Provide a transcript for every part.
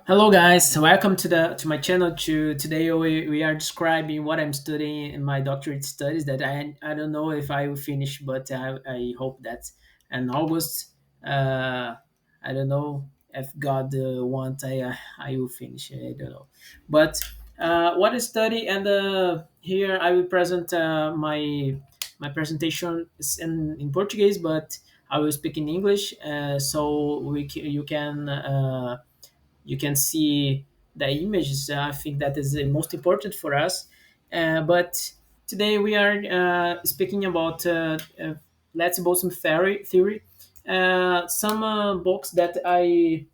Hello guys, welcome to my channel. Today we are describing what I'm studying in my doctorate studies that I don't know if I will finish, but I hope that in August, I don't know if God want I will finish. I don't know, but what I study, and here I will present my presentation is in Portuguese, but I will speak in English, so you can see the images. I think that is the most important for us. But today we are speaking about Lattice Boltzmann theory. Some books that I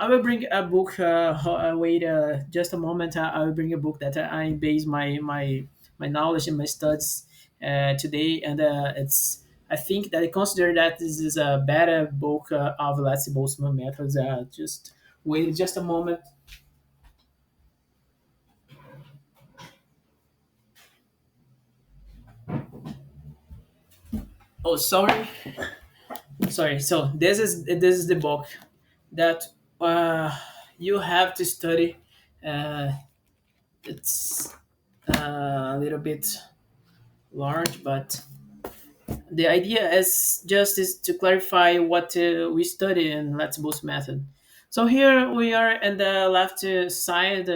will bring a book. Wait, just a moment. I will bring a book that I base my knowledge and my studies today, and it's. I think that I consider that this is a better book of Lattice Boltzmann methods. Just wait just a moment. Oh, sorry, sorry. So this is the book that you have to study. Uh, it's a little bit large, but the idea is to clarify what we study in Let's Boost method. So here we are in the left side,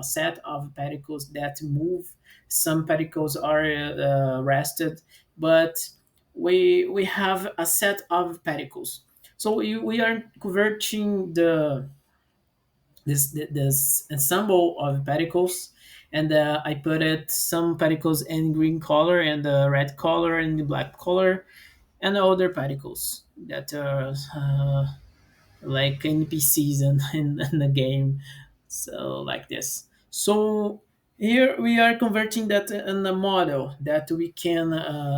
set of particles that move. Some particles are rested, but we have a set of particles. So we are converting this ensemble of particles, and I put it some particles in green color and red color and the black color, and other particles that are like NPCs in the game. So like this. So here we are converting that in a model that we can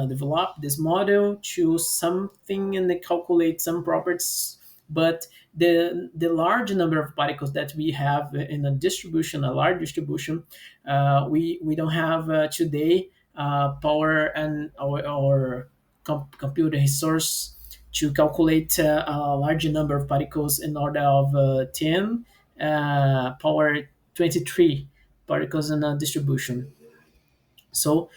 develop this model to something and calculate some properties. But the large number of particles that we have in a distribution, a large distribution, we don't have today power and our computer resource to calculate a large number of particles in order of 10 power 23 particles in a distribution. So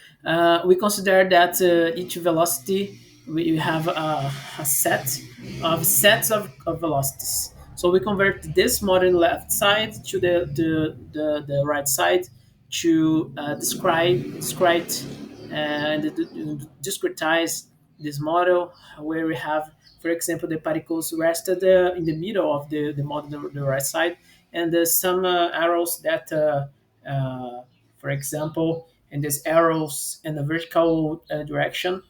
we consider that each velocity we have a set of sets of velocities. So we convert this model left side to the right side to describe and discretize this model where we have, for example, the particles rested in the middle of the model, the right side, and some arrows that, for example, and these arrows in the vertical direction,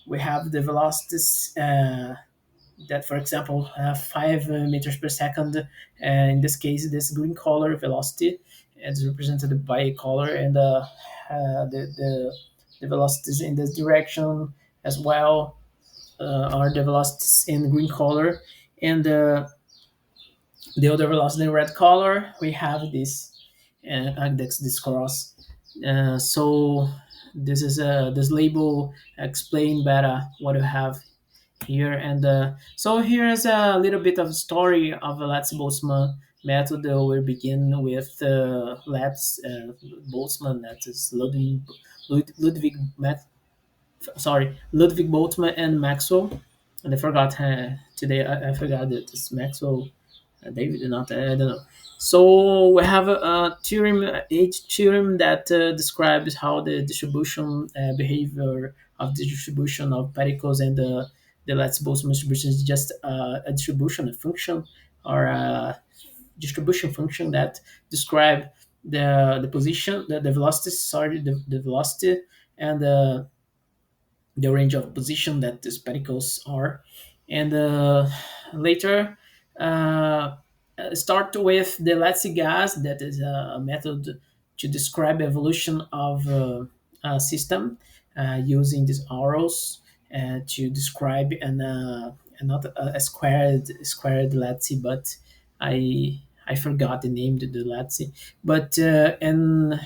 we have the velocities that, for example, 5 meters per second. In this case, this green color velocity is represented by a color, and the velocities in this direction as well are the velocities in green color, and the other velocity in red color. We have this index, this cross. So this label explain better what you have here, and so here's a little bit of story of the Lattice Boltzmann method. We begin with Boltzmann, that is Ludwig Ludwig Boltzmann and Maxwell. And I forgot today. I forgot that it's Maxwell, David, not I don't know. So we have a theorem, H theorem that describes how the distribution behavior of the distribution of particles, and the Lattice Boltzmann distribution is just a distribution, a function, or a distribution function that describe the position, the velocity, sorry, the velocity, and the range of position that these particles are. And later, uh, start with the Lattice gas, that is a method to describe evolution of a system using these arrows to describe and not a squared lattice, but I forgot the name of the lattice. But in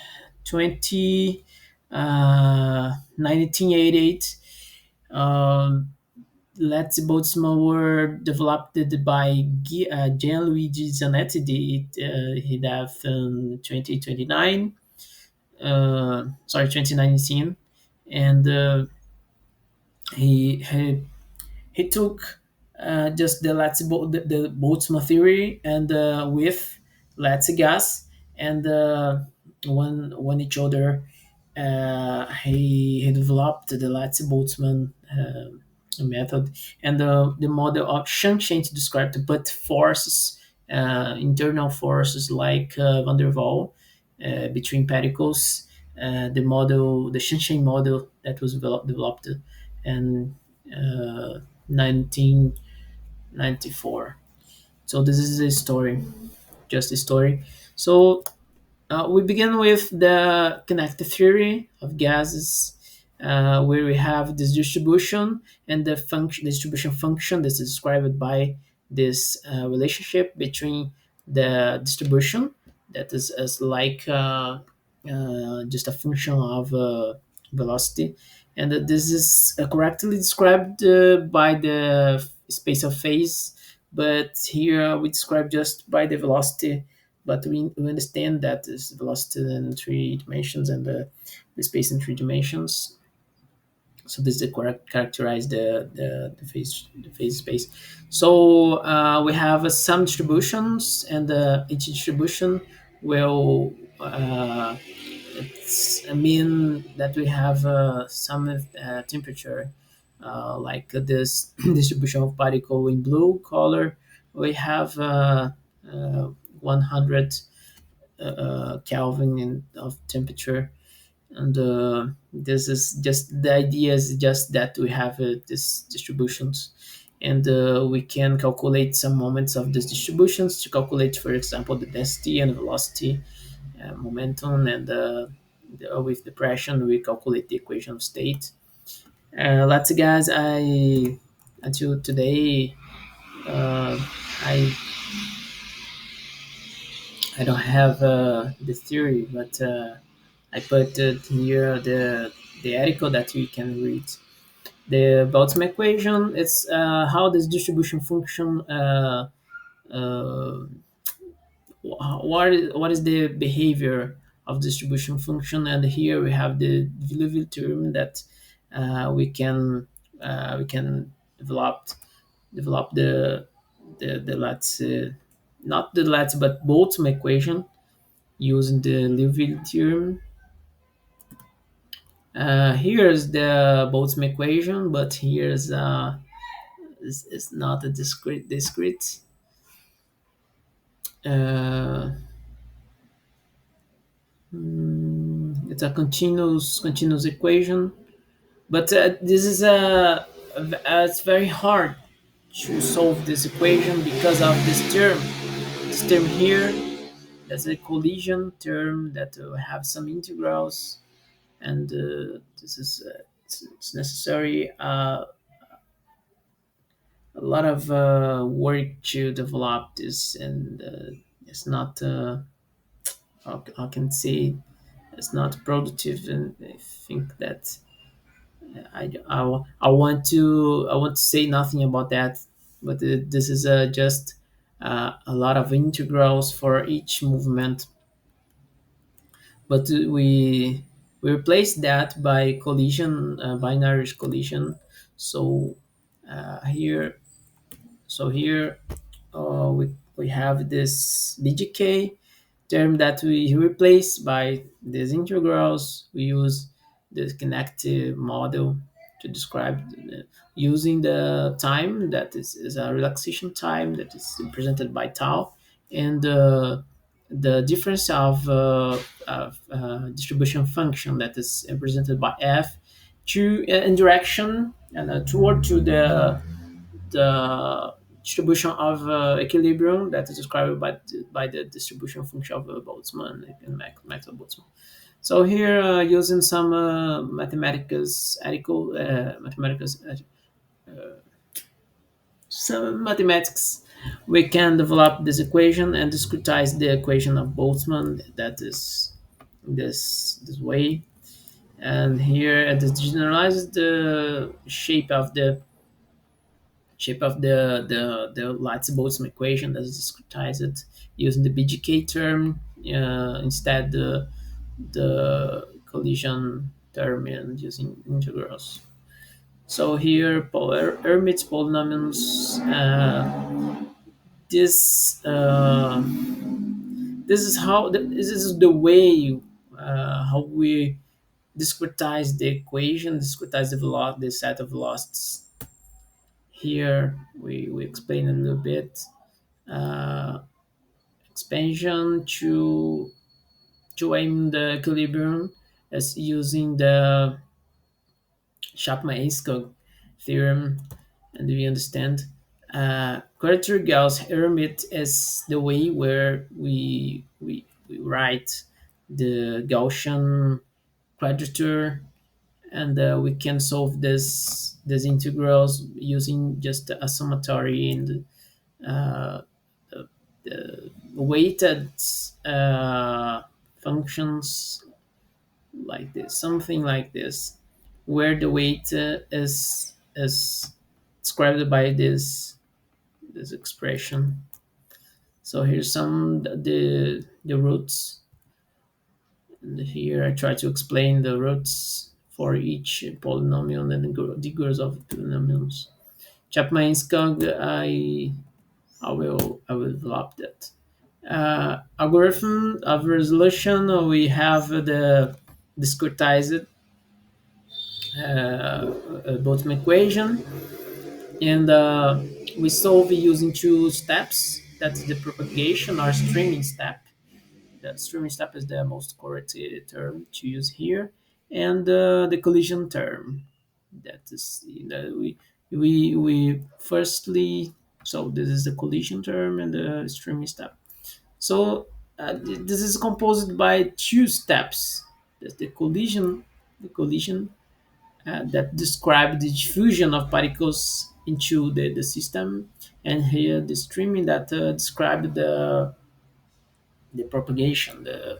20 1988, 1988, Lattice Boltzmann were developed by Gianluigi Zanetti. He died in 2029, sorry, 2019. And he he took just the Boltzmann theory and with Lattice gas and one each other. He developed the Lattice Boltzmann method and the model of Shanchain to describe the but forces, internal forces like van der Waal between particles. The Shanchain model that was developed in 1994. So this is a story, just a story. So we begin with the kinetic theory of gases, where we have this distribution and the distribution function that's described by this relationship between the distribution that is as like just a function of velocity, and this is correctly described by the space of phase, but here we describe just by the velocity, but we understand that is velocity in three dimensions and the space in three dimensions. So this is the correct characterize the phase space. So we have some distributions, and each distribution will it's mean that we have some temperature, like this distribution of particle in blue color. We have 100 Kelvin of temperature, and this is just the idea is just that we have these distributions, and we can calculate some moments of these distributions to calculate, for example, the density and velocity, momentum, and with depression we calculate the equation of state. Lots of guys, I until today, uh, I I don't have the theory, but I put it here the article that you can read. The Boltzmann equation. It's how this distribution function. Uh, what is the behavior of distribution function? And here we have the Liouville term that we can develop the Lattice, not the Lattice but Boltzmann equation using the Liouville theorem. Here's the Boltzmann equation, but here's it's not a discrete. Uh, it's a continuous equation, but this is it's very hard to solve this equation because of this term here. That's a collision term that have some integrals, and this is it's necessary a lot of work to develop this, and it's not I can say it's not productive, and I think that I want to say nothing about that, but this is just a lot of integrals for each movement, but we replace that by collision, binary collision. So here here we have this bgk term that we replace by these integrals. We use the connective model to describe using the time that is a relaxation time that is represented by tau, and the difference of distribution function that is represented by f to in direction and toward to the distribution of equilibrium that is described by the distribution function of Boltzmann and Maxwell Boltzmann. So here, using some some mathematics, we can develop this equation and discretize the equation of Boltzmann. That is this way, and here it generalizes the shape of the shape of the Lattice Boltzmann equation that is discretized using the BGK term instead the collision term and using integrals. So here, Hermits polynomials. This this is how this is the way how we discretize the equation, discretize the set of velocities. Here we explain a little bit uh, expansion to aim the equilibrium as using the Chapman-Enskog theorem, and we understand quadrature Gauss Hermit is the way where we write the Gaussian quadrature, and we can solve these integrals using just a summatory and uh, weighted functions like this, something like this, where the weight is described by this expression. So here's some the roots. And here I try to explain the roots for each polynomial and the degrees of polynomials. Chapman-Enskog, I will develop that. Algorithm of resolution, we have the discretized Boltzmann equation, and we solve using two steps. That's the propagation or streaming step. The streaming step is the most correct term to use here, and the collision term. That is, we firstly, so this is the collision term and the streaming step. So this is composed by two steps. That's the collision that describe the diffusion of particles into the system, and here the streaming that describe the propagation, the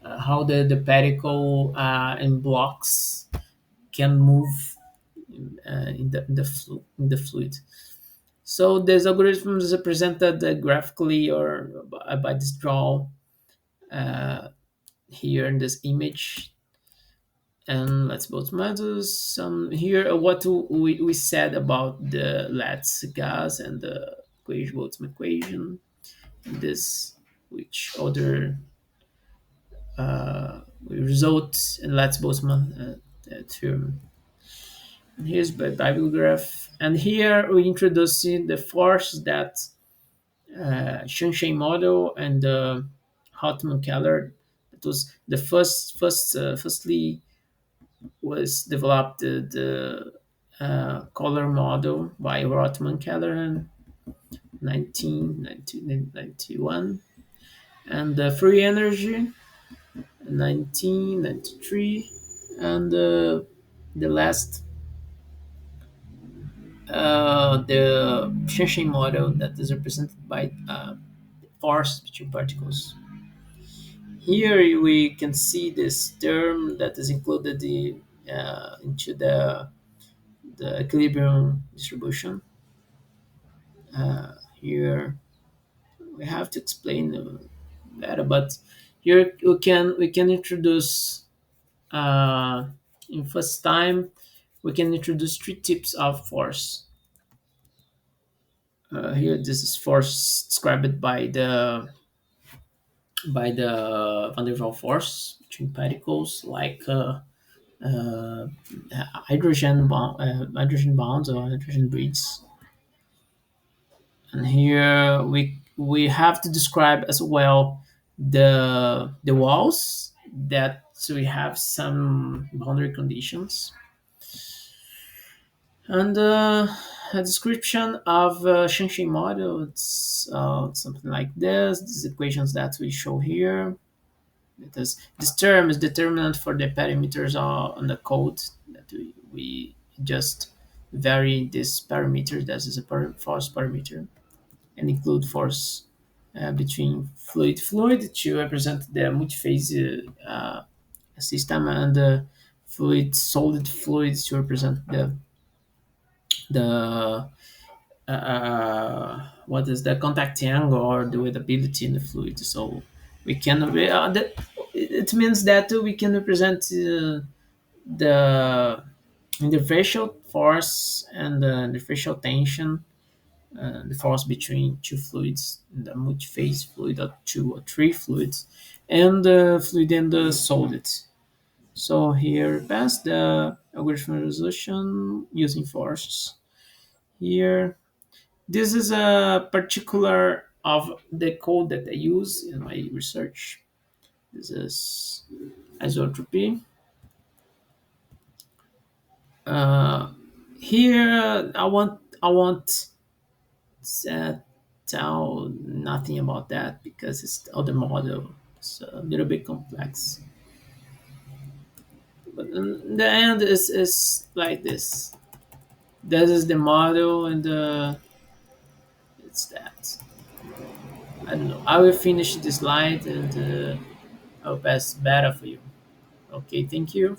how the particle in blocks can move in the fluid. So this algorithm is represented graphically or by this draw uh, here in this image. And let's both methods. Some here what we said about the Lattice gas and the Boltzmann equation. And this which other results in Lattice Boltzmann theorem. And here's the bibliograph. And here we introduce the force that Sunshine model and Hartmann Keller. It was the firstly was developed the color model by Rotman Keller in 1991, and the free energy 1993, and the last the Shensheng model that is represented by force between particles. Here we can see this term that is included into the equilibrium distribution. Here we have to explain better, but here we can introduce in first time we can introduce three types of force. Here this is force described by the van der Waals force between particles like uh, hydrogen bonds or hydrogen bridges. And here we have to describe as well the walls that we have some boundary conditions, and a description of Shenxing model. It's something like this. These equations that we show here. Because this term is determinant for the parameters on the code that we just vary this parameter. That is a force parameter, and include force between fluid to represent the multi-phase system, and solid fluids to represent the what is the contact angle or the weightability in the fluid. So we can it means that we can represent the interfacial force and the interfacial tension, the force between two fluids, the multi-phase fluid or two or three fluids, and the fluid and the solid. So here pass the algorithm resolution using forces. Here, this is a particular of the code that I use in my research. This is isotropy. Uh, Here, I want uh, tell nothing about that because it's the other model. It's a little bit complex. But in the end is like this. This is the model and it's that. I don't know. I will finish this slide and I'll pass beta for you. Okay, thank you.